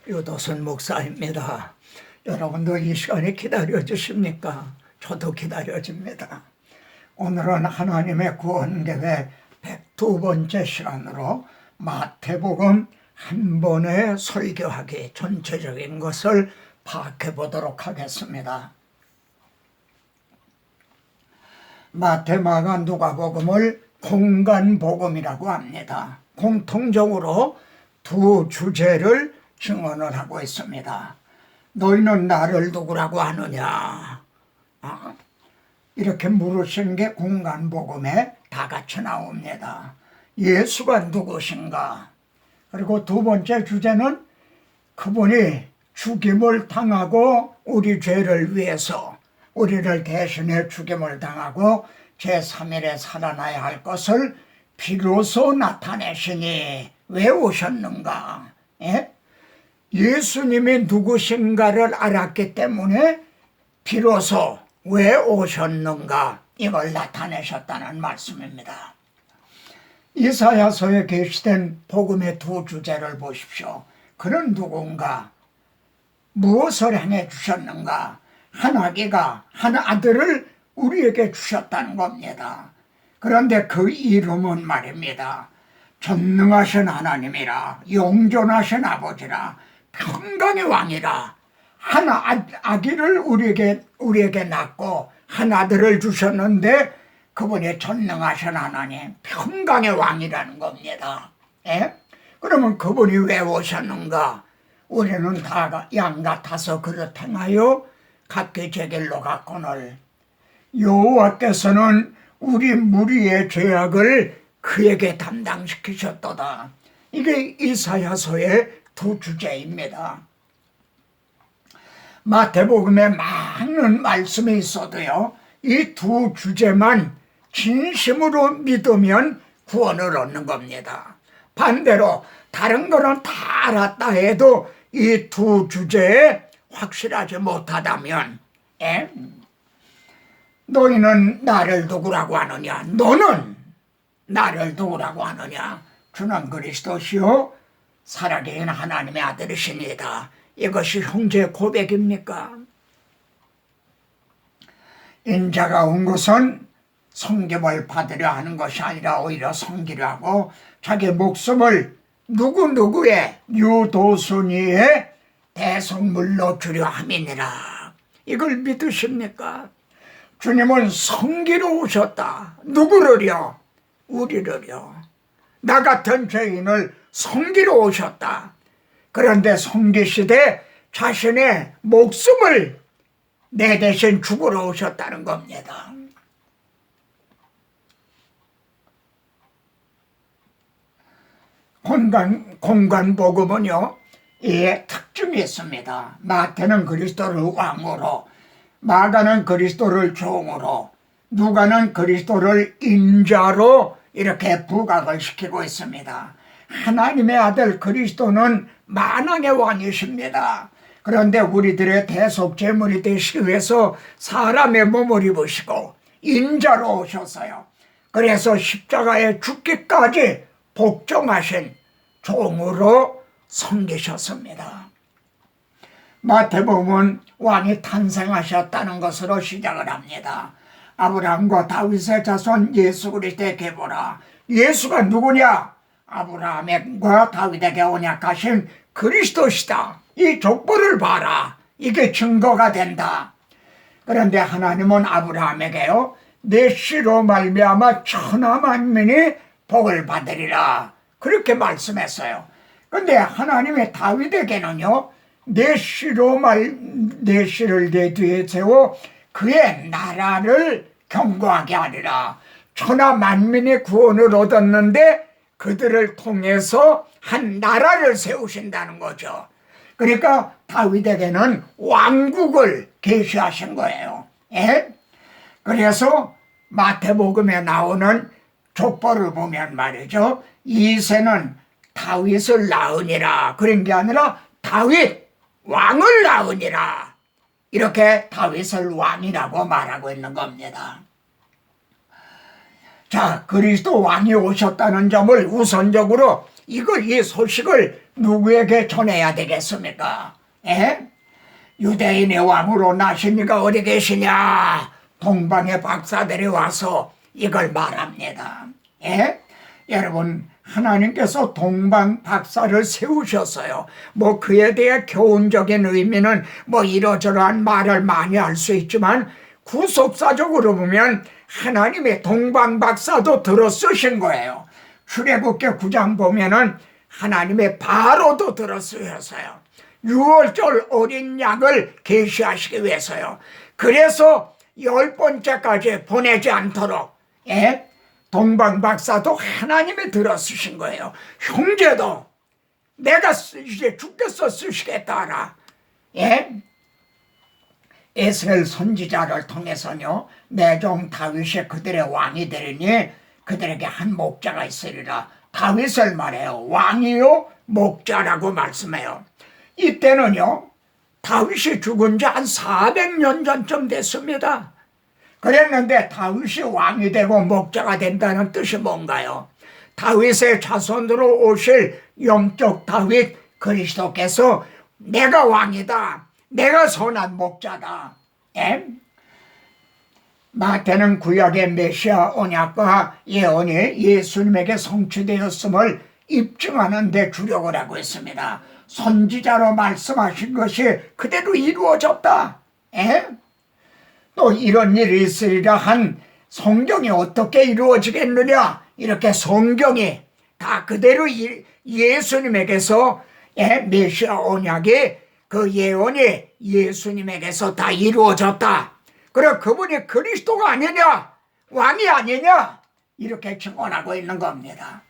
유도선 목사입니다. 여러분도 이 시간에 기다려 주십니까? 저도 기다려집니다. 오늘은 하나님의 구원 계획 102번째 시간으로 마태복음 한 번에 설교하기 전체적인 것을 파악해 보도록 하겠습니다. 마태, 마가, 누가복음을 공간복음이라고 합니다. 공통적으로 두 주제를 증언을 하고 있습니다. 너희는 나를 누구라고 하느냐? 이렇게 물으신 게 공간복음에 다 같이 나옵니다. 예수가 누구신가? 그리고 두 번째 주제는 그분이 죽임을 당하고 우리 죄를 위해서 우리를 대신해 죽임을 당하고 제3일에 살아나야 할 것을 비로소 나타내시니 왜 오셨는가? 예수님이 누구신가를 알았기 때문에 비로소 왜 오셨는가 이걸 나타내셨다는 말씀입니다. 이사야서에 게시된 복음의 두 주제를 보십시오. 그는 누군가? 무엇을 행해 주셨는가? 한 아기가 한 아들을 우리에게 주셨다는 겁니다. 그런데 그 이름은 말입니다. 전능하신 하나님이라, 영존하신 아버지라, 평강의 왕이라, 한 아기를 우리에게 낳고 한 아들을 주셨는데 그분이 전능하신 하나님, 평강의 왕이라는 겁니다. 그러면 그분이 왜 오셨는가? 우리는 다 양 같아서 그릇 행하여 각기 제 길로 갔거늘 여호와께서는 우리 무리의 죄악을 그에게 담당시키셨도다. 이게 이사야서의 두 주제입니다. 마태복음에 많은 말씀이 있어도요, 이 두 주제만 진심으로 믿으면 구원을 얻는 겁니다. 반대로 다른 거는 다 알았다 해도 이 두 주제에 확실하지 못하다면 너희는 나를 누구라고 하느냐? 너는 나를 누구라고 하느냐? 주는 그리스도시요 살아계신 하나님의 아들이시니다. 이것이 형제 고백입니까? 인자가 온 것은 섬김을 받으려 하는 것이 아니라 오히려 섬기려 하고 자기 목숨을 누구누구의 유도순이의 대성물로 주려 함이니라. 이걸 믿으십니까? 주님은 섬기러 오셨다. 누구를요? 우리를요. 나 같은 죄인을 섬기러 오셨다. 그런데 섬기시되 자신의 목숨을 내 대신 죽으러 오셨다는 겁니다. 공간복음은요, 이에 특징이 있습니다. 마태는 그리스도를 왕으로, 마가는 그리스도를 종으로, 누가는 그리스도를 인자로 이렇게 부각을 시키고 있습니다. 하나님의 아들 그리스도는 만왕의 왕이십니다. 그런데 우리들의 대속제물이 되시기 위해서 사람의 몸을 입으시고 인자로 오셨어요. 그래서 십자가에 죽기까지 복종하신 종으로 섬기셨습니다. 마태복음은 왕이 탄생하셨다는 것으로 시작을 합니다. 아브라함과 다윗의 자손 예수 그리스도의 계보라. 예수가 누구냐? 아브라함과 다윗에게 언약하신 그리스도시다. 이 족보를 봐라. 이게 증거가 된다. 그런데 하나님은 아브라함에게요, 내 씨로 말미암아 천하 만민이 복을 받으리라. 그렇게 말씀했어요. 그런데 하나님의 다윗에게는요, 내 씨를 내 뒤에 세워 그의 나라를 견고하게 하리라. 천하 만민이 구원을 얻었는데 그들을 통해서 한 나라를 세우신다는 거죠. 그러니까 다윗에게는 왕국을 계시하신 거예요. 그래서 마태복음에 나오는 족보를 보면 말이죠, 이새는 다윗을 낳으니라 그런 게 아니라 다윗 왕을 낳으니라, 이렇게 다윗을 왕이라고 말하고 있는 겁니다. 자, 그리스도 왕이 오셨다는 점을 우선적으로 이 소식을 누구에게 전해야 되겠습니까? 예? 유대인의 왕으로 나신 이가 어디 계시냐? 동방의 박사들이 와서 이걸 말합니다. 예? 여러분, 하나님께서 동방 박사를 세우셨어요. 뭐 그에 대해 교훈적인 의미는 뭐 이러저러한 말을 많이 할 수 있지만 구속사적으로 보면 하나님의 동방 박사도 들어 쓰신 거예요. 출애굽기 9장 보면은 하나님의 바로도 들어 쓰셨어요. 6월절 어린 양을 계시하시기 위해서요. 그래서 10번째까지 보내지 않도록 동방 박사도 하나님이 들어 쓰신 거예요. 형제도 내가 이제 주께서 쓰시겠다. 에스겔 선지자를 통해서요, 내 종 다윗이 그들의 왕이 되리니 그들에게 한 목자가 있으리라. 다윗을 말해요. 왕이요 목자라고 말씀해요. 이때는요, 다윗이 죽은 지 한 400년 전쯤 됐습니다. 그랬는데 다윗이 왕이 되고 목자가 된다는 뜻이 뭔가요? 다윗의 자손으로 오실 영적 다윗 그리스도께서 내가 왕이다, 내가 선한 목자다. 마태는 구약의 메시아 언약과 예언이 예수님에게 성취되었음을 입증하는 데 주력을 하고 있습니다. 선지자로 말씀하신 것이 그대로 이루어졌다. 또 이런 일이 있으리라 한 성경이 어떻게 이루어지겠느냐? 이렇게 성경이 다 그대로 예수님에게서 메시아 언약이 그 예언이 예수님에게서 다 이루어졌다. 그래 그분이 그리스도가 아니냐? 왕이 아니냐? 이렇게 증언하고 있는 겁니다.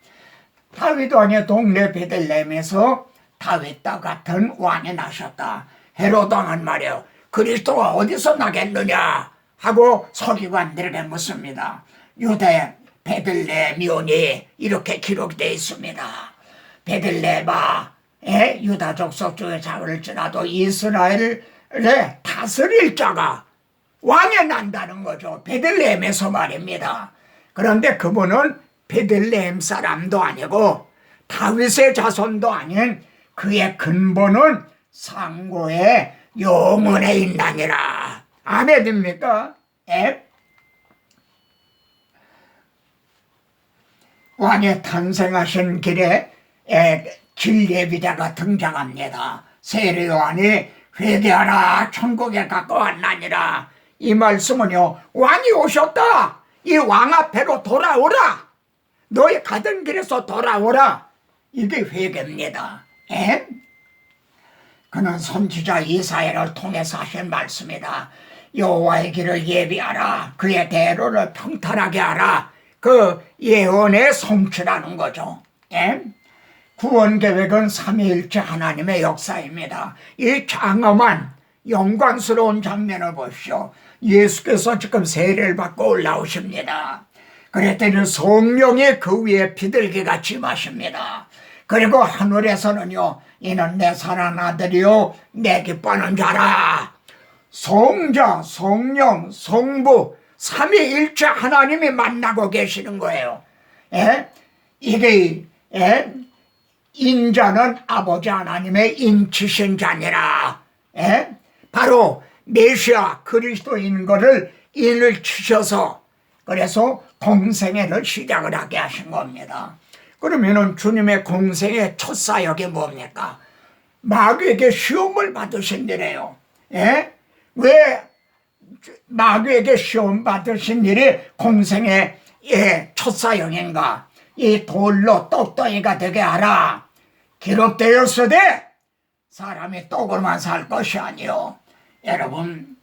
다윗 왕의 동네 베들레헴에서 다윗과 같은 왕이 나셨다. 헤롯 왕은 말이에요. 그리스도가 어디서 나겠느냐 하고 서기관들에게 묻습니다. 유대 베들레헴이오니 이렇게 기록되어 있습니다. 베들레헴아, 유다족 속중에 잡을지라도 이스라엘을 다스릴 자가 왕에 난다는 거죠. 베들레헴에서 말입니다. 그런데 그분은 베들레헴 사람도 아니고 다윗의 자손도 아닌 그의 근본은 상고의 영원에 있나니라. 아멘입니까? 왕의 탄생하신 길에 길예비대가 등장합니다. 세례요한이 회개하라 천국에 가까웠나니라. 이 말씀은요, 왕이 오셨다, 이 왕 앞에로 돌아오라, 너희 가던 길에서 돌아오라, 이게 회개입니다. 그는 선지자 이사야를 통해서 하신 말씀이다. 여호와의 길을 예비하라, 그의 대로를 평탄하게 하라. 그 예언의 성취라는 거죠. 구원 계획은 삼위일체 하나님의 역사입니다. 이 장엄한 영광스러운 장면을 보십시오. 예수께서 지금 세례를 받고 올라오십니다. 그랬더니 성령이 그 위에 비둘기같이 임하십니다. 그리고 하늘에서는요, 이는 내 사랑하는 아들이요 내 기뻐하는 자라. 성자, 성령, 성부 삼위일체 하나님이 만나고 계시는 거예요. 이게 인자는 아버지 하나님의 인치신 자니라. 바로 메시아 그리스도인 거를 인을 치셔서 그래서 공생애를 시작을 하게 하신 겁니다. 그러면은 주님의 공생의 첫 사역이 뭡니까? 마귀에게 시험을 받으신 일이에요. 왜 마귀에게 시험 받으신 일이 공생의 첫 사역인가? 이 돌로 떡덩이가 되게 하라. 기록되었으되 사람이 떡으로만 살 것이 아니요. 여러분,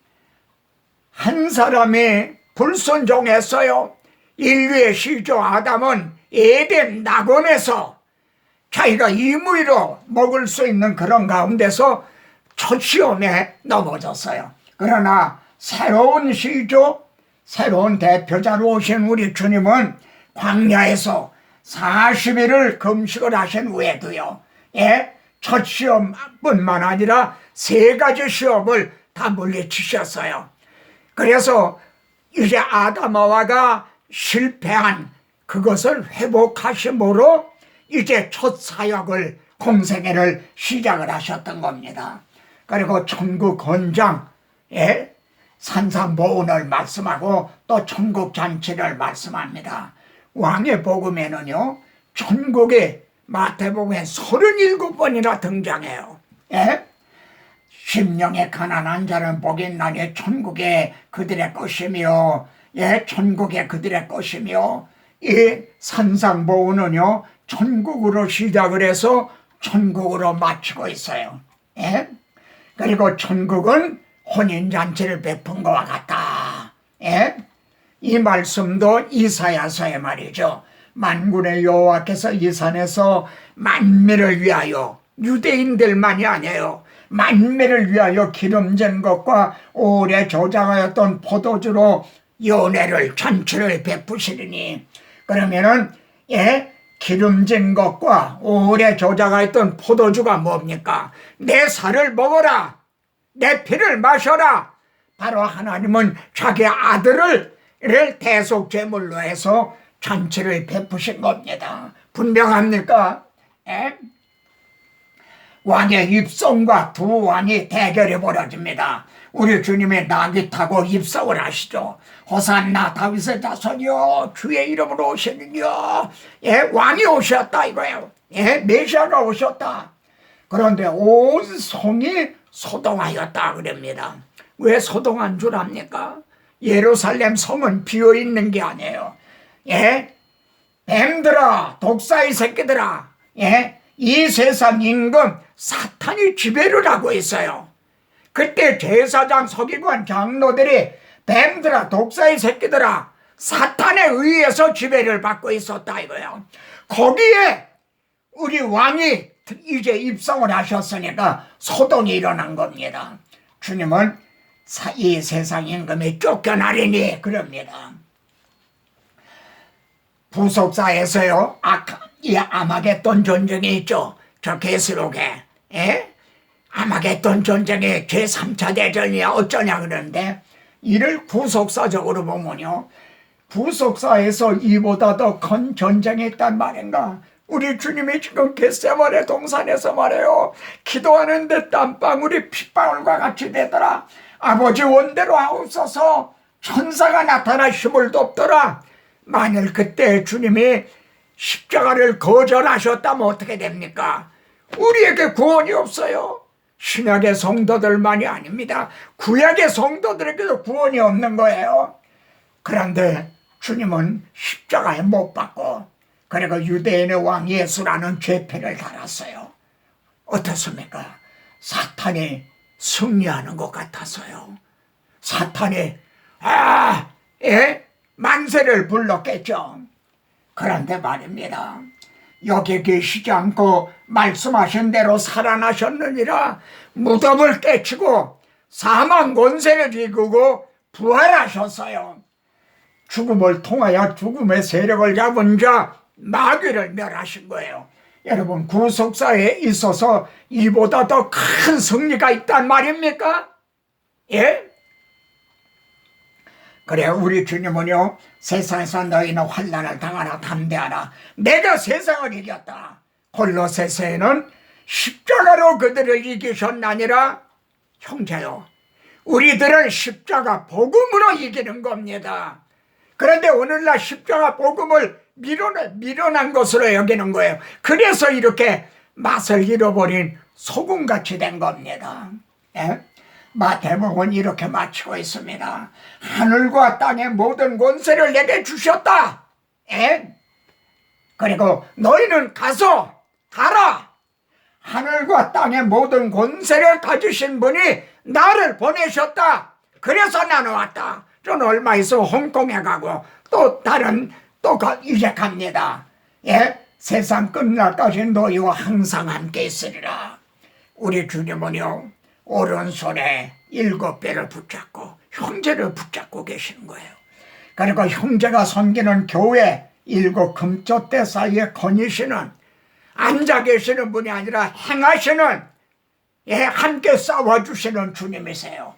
한 사람이 불순종했어요. 인류의 시조 아담은 에덴 낙원에서 자기가 임의로 먹을 수 있는 그런 가운데서 첫 시험에 넘어졌어요. 그러나 새로운 시조, 새로운 대표자로 오신 우리 주님은 광야에서 40일을 금식을 하신 후에도요, 첫 시험뿐만 아니라 3가지 시험을 다 물리치셨어요. 그래서 이제 아담하와가 실패한 그것을 회복하심으로 이제 첫 사역을 공생애를 시작을 하셨던 겁니다. 그리고 천국 헌장에 산상보훈을 말씀하고 또 천국 잔치를 말씀합니다. 왕의 복음에는요, 천국이 마태복음에 37번이나 등장해요. 예? 심령에 가난한 자는 복이 있나니 천국에 그들의 것이며, 예, 천국에 그들의 것이며, 이 산상보훈은요, 천국으로 시작을 해서 천국으로 마치고 있어요. 예? 그리고 천국은 혼인잔치를 베푼 것과 같다. 예? 이 말씀도 이사야서의 말이죠. 만군의 여호와께서 이 산에서 만민을 위하여, 유대인들만이 아니에요, 만민을 위하여 기름진 것과 오래 저장하였던 포도주로 연회를, 잔치를 베푸시리니, 그러면은 예, 기름진 것과 오래 저장하였던 포도주가 뭡니까? 내 살을 먹어라, 내 피를 마셔라. 바로 하나님은 자기 아들을 대속제물로 해서 잔치를 베푸신 겁니다. 분명합니까? 예? 왕의 입성과 두 왕이 대결이 벌어집니다. 우리 주님이 나귀 타고 입성을 하시죠. 호산나 다윗의 자손이여 주의 이름으로 오시느니여. 예, 왕이 오셨다 이거예요. 예, 메시아가 오셨다. 그런데 온 성이 소동하였다 그럽니다. 왜 소동한 줄 압니까? 예루살렘 성은 비어있는 게 아니에요. 예, 뱀들아, 독사의 새끼들아, 예, 이 세상 임금 사탄이 지배를 하고 있어요. 그때 제사장, 서기관, 장로들이 뱀들아, 독사의 새끼들아, 사탄에 의해서 지배를 받고 있었다 이거예요. 거기에 우리 왕이 이제 입성을 하셨으니까 소동이 일어난 겁니다. 주님은 이 세상 임금이 쫓겨나리니 그럽니다. 부속사에서요, 이 아마겟돈 전쟁이 있죠. 저 계시록에, 예? 아마겟돈 전쟁이 제3차 대전이야 어쩌냐 그러는데, 이를 부속사적으로 보면요, 부속사에서 이보다 더 큰 전쟁이 있단 말인가. 우리 주님이 지금 겟세마네 동산에서 말해요, 기도하는데 땀방울이 핏방울과 같이 되더라. 아버지 원대로 하옵소서. 천사가 나타나 힘을 돕더라. 만일 그때 주님이 십자가를 거절하셨다면 어떻게 됩니까? 우리에게 구원이 없어요. 신약의 성도들만이 아닙니다. 구약의 성도들에게도 구원이 없는 거예요. 그런데 주님은 십자가에 못 박고, 그리고 유대인의 왕 예수라는 죄패를 달았어요. 어떻습니까? 사탄이 승리하는 것 같아서요. 사탄이 만세를 불렀겠죠. 그런데 말입니다, 여기 계시지 않고 말씀하신 대로 살아나셨느니라. 무덤을 깨치고 사망 권세를 이기고 부활하셨어요. 죽음을 통하여 죽음의 세력을 잡은 자 마귀를 멸하신 거예요. 여러분, 구속사에 있어서 이보다 더 큰 승리가 있단 말입니까? 예? 그래, 우리 주님은요, 세상에서 너희는 환난을 당하나 담대하라. 내가 세상을 이겼다. 골로새서에는 십자가로 그들을 이기셨나니라. 형제요, 우리들은 십자가 복음으로 이기는 겁니다. 그런데 오늘날 십자가 복음을 밀어난 것으로 여기는 거예요. 그래서 이렇게 맛을 잃어버린 소금같이 된 겁니다. 예? 마태복음은 이렇게 마치고 있습니다. 하늘과 땅의 모든 권세를 내게 주셨다. 예? 그리고 너희는 가라. 하늘과 땅의 모든 권세를 가지신 분이 나를 보내셨다. 그래서 나는 왔다. 저는 얼마 있어 홍콩에 가고 또 이제 갑니다. 예? 세상 끝날까지 너희와 항상 함께 있으리라. 우리 주님은요, 오른손에 7배를 붙잡고 형제를 붙잡고 계시는 거예요. 그리고 형제가 섬기는 교회 7 금조대 사이에 거니시는, 앉아 계시는 분이 아니라 행하시는, 함께 싸워주시는 주님이세요.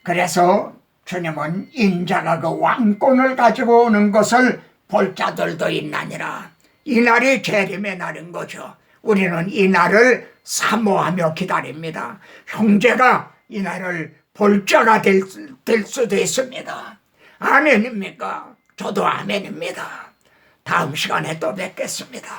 그래서 주님은 인자가 그 왕권을 가지고 오는 것을 볼 자들도 있나니라. 이 날이 재림의 날인 거죠. 우리는 이 날을 사모하며 기다립니다. 형제가 이 날을 볼 자가 될 수도 있습니다. 아멘입니까? 저도 아멘입니다. 다음 시간에 또 뵙겠습니다.